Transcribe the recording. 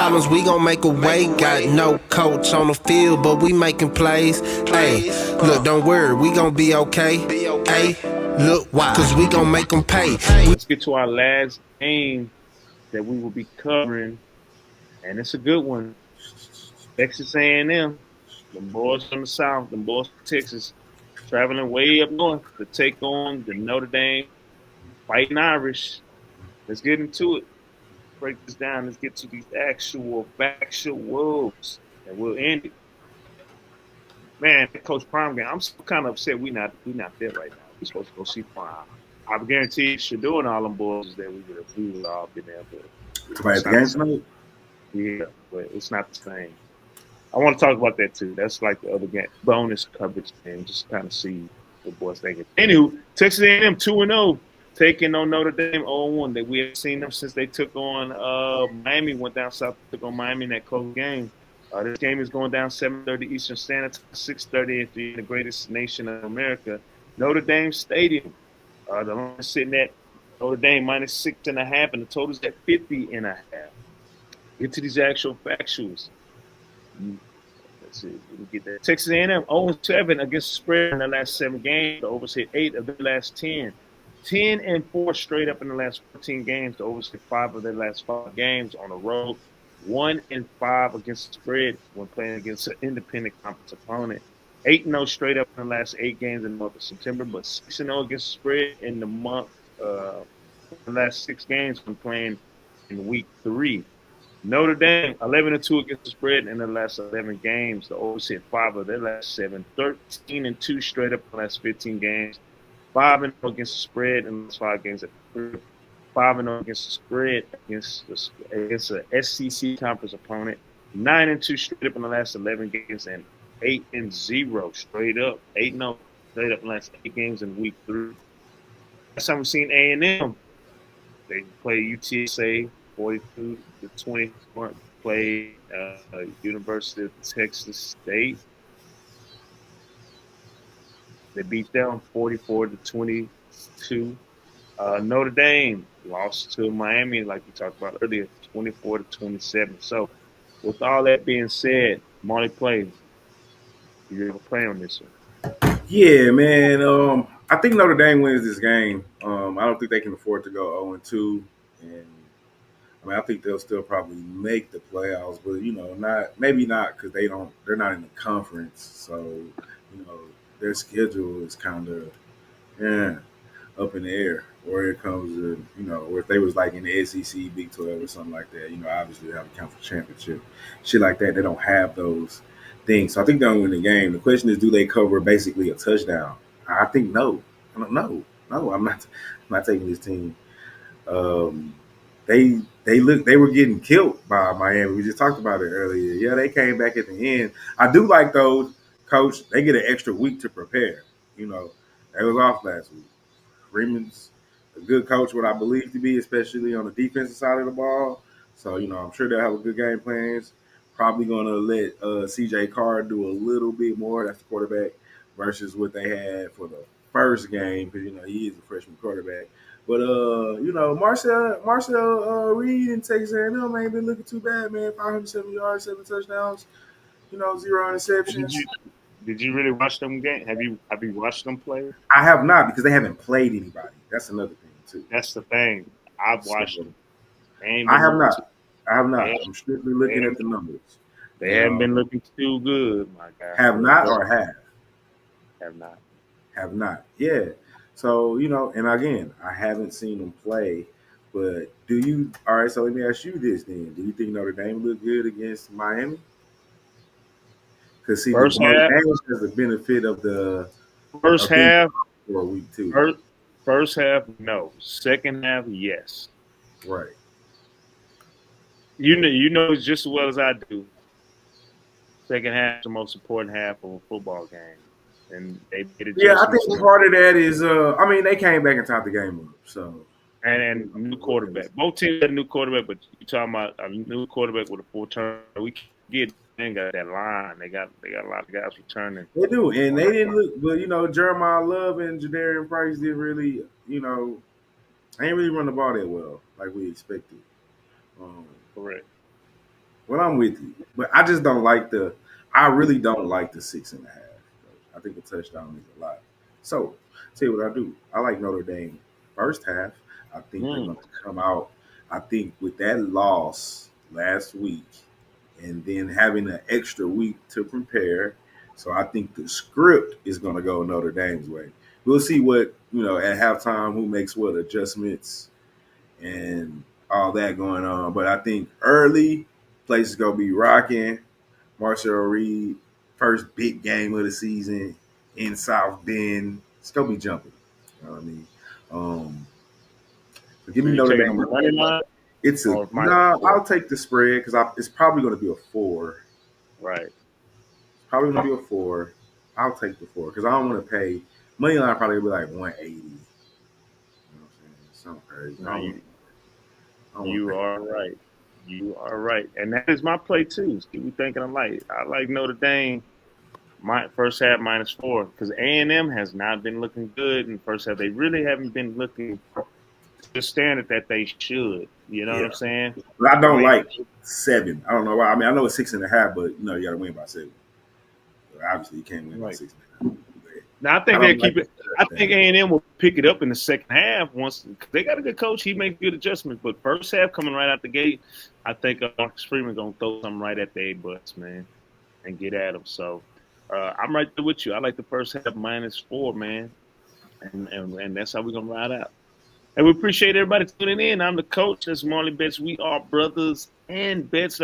problems, we gon' make a way. Got no coach on the field, but we making plays. Hey, look, don't worry, we gon' be okay. Hey, look, why? Cause we gon' make them pay. Let's get to our last game that we will be covering, and it's a good one. Texas A&M, them boys from the South, them boys from Texas, traveling way up north to take on the Notre Dame Fighting Irish. Let's get into it. Break this down. Let's get to these actual factual wolves, and we'll end it. Man, Coach Prime game. I'm still kind of upset we not there right now. We're supposed to go see Prime. I guarantee you, Shador and all them boys that we would all been there, but Right, it's the not the game same. tonight? Yeah, but it's not the same. I want to talk about that too. That's like the other game, bonus coverage game, just kind of see what boys thinking. Anywho, Texas A&M 2-0, taking on Notre Dame 0-1. That we have seen them since they took on Miami, went down south, took on Miami in that close game. This game is going down 7:30 Eastern Standard Time, 6:30 in the greatest nation of America, Notre Dame Stadium. The line is sitting at Notre Dame -6.5, and the total's at 50.5. Get to these actual factuals. Let's see. Let me get that. Texas A&M 0-7 against the spread in the last 7 games. The overs hit 8 of the last 10. 10-4 straight up in the last 14 games. The overs hit 5 of their last 5 games on the road. 1-5 against the spread when playing against an independent conference opponent. 8-0 straight up in the last 8 games in the month of September, but 6-0 against the spread in the month, the last 6 games when playing in week 3. Notre Dame 11-2 against the spread in the last 11 games. The overs hit 5 of their last 7. 13-2 straight up in the last 15 games. 5-0 against the spread in the last 5 games. 5-0 against the spread against a SEC conference opponent. 9-2 straight up in the last 11 games, and 8-0 straight up. 8-0 straight up in the last 8 games in week 3. Last time we've seen A&M, they play UTSA 42-20. Play University of Texas State. They beat them 44-22. Notre Dame lost to Miami, like we talked about earlier, 24-27. So, with all that being said, Marley play. You ever play on this one? Yeah, man. I think Notre Dame wins this game. I don't think they can afford to go 0-2, and I mean I think they'll still probably make the playoffs, but not maybe not because they're not in the conference, so their schedule is kind of yeah up in the air. Or it comes to or if they was like in the SEC, Big 12 or something like that, obviously they have a conference championship, shit like that. They don't have those things, so I think they'll win the game. The question is, do they cover basically a touchdown? I think no. I don't know. No, I'm not. I'm not taking this team. Um, they were getting killed by Miami. We just talked about it earlier. Yeah, they came back at the end. I do like those, coach. They get an extra week to prepare. They was off last week. Freeman's a good coach, what I believe to be, especially on the defensive side of the ball. So, I'm sure they'll have a good game plans. Probably going to let CJ Carr do a little bit more. That's the quarterback versus what they had for the first game because, he is a freshman quarterback. But, Marcel Reed and Texas A&M ain't been looking too bad, man. 507 yards, 7 touchdowns, 0 Did interceptions. you did you really watch them game? Have you watched them play? I have not because they haven't played anybody. That's another thing, too. That's the thing. I've So, watched them. They ain't I been have looking too. not. I have They, not. I'm strictly they looking at haven't. the numbers. They And haven't been looking too good, my guy. have not or have? Have not. Have not. Yeah. So, and again, I haven't seen them play. But do you all right, so let me ask you this then. Do you think Notre Dame looked good against Miami? Because see the First Notre half. Dame has the benefit of First being half. for week 2. First, first half. No. Second half. Yes. Right. You know just as well as I do. Second half is the most important half of a football game, and they made Yeah, I adjustments think part of that is I mean, they came back and tied the game up. So and new quarterback. Both teams had a new quarterback, but you talking about a new quarterback with a full turn. We can't get they ain't got that line. They got a lot of guys returning they do, and on they that didn't line. look. But Jeremiah Love and Jadarian Price didn't really, they ain't really run the ball that well like we expected. Um, Correct. Well, I'm with you, but I just don't like the. I really don't like the 6.5. I think a touchdown means a lot. So, tell you what I do. I like Notre Dame first half. I think they're going to come out. I think with that loss last week, and then having an extra week to prepare, so I think the script is going to go Notre Dame's way. We'll see what at halftime, who makes what adjustments and all that going on. But I think early places gonna be rocking. Marcel Reed, first big game of the season in South Bend. It's gonna be jumping. You know what I mean? So give So me you Notre taking Dame. the money line It's a or nah. -4? I'll take the spread because it's probably gonna be a 4. Right. Probably gonna be a 4. I'll take the 4 because I don't want to pay money line. Probably be like 180. You know what I'm saying? Something crazy. No, I don't want to you pay. are right. You are right. And that is my play too. See, we thinking alike. I like Notre Dame. My first half -4 because A&M has not been looking good in the first half. They really haven't been looking to the standard that they should. You know what Yeah. I'm saying? But I I don't mean, like 7. I don't know why. I mean, I know it's 6.5, but you got to win by 7. But obviously, you can't win by right. 6.5. Now I think I they'll don't keep like it. I think A&M will pick it up in the second half once they got a good coach. He makes good adjustments. But first half coming right out the gate, I think Marcus Freeman gonna throw something right at their butts, man, and get at them. So I'm right there with you. I like the first half -4, man, and that's how we're gonna ride out. And we appreciate everybody tuning in. I'm the coach. That's Marley Bets. We are brothers and bets.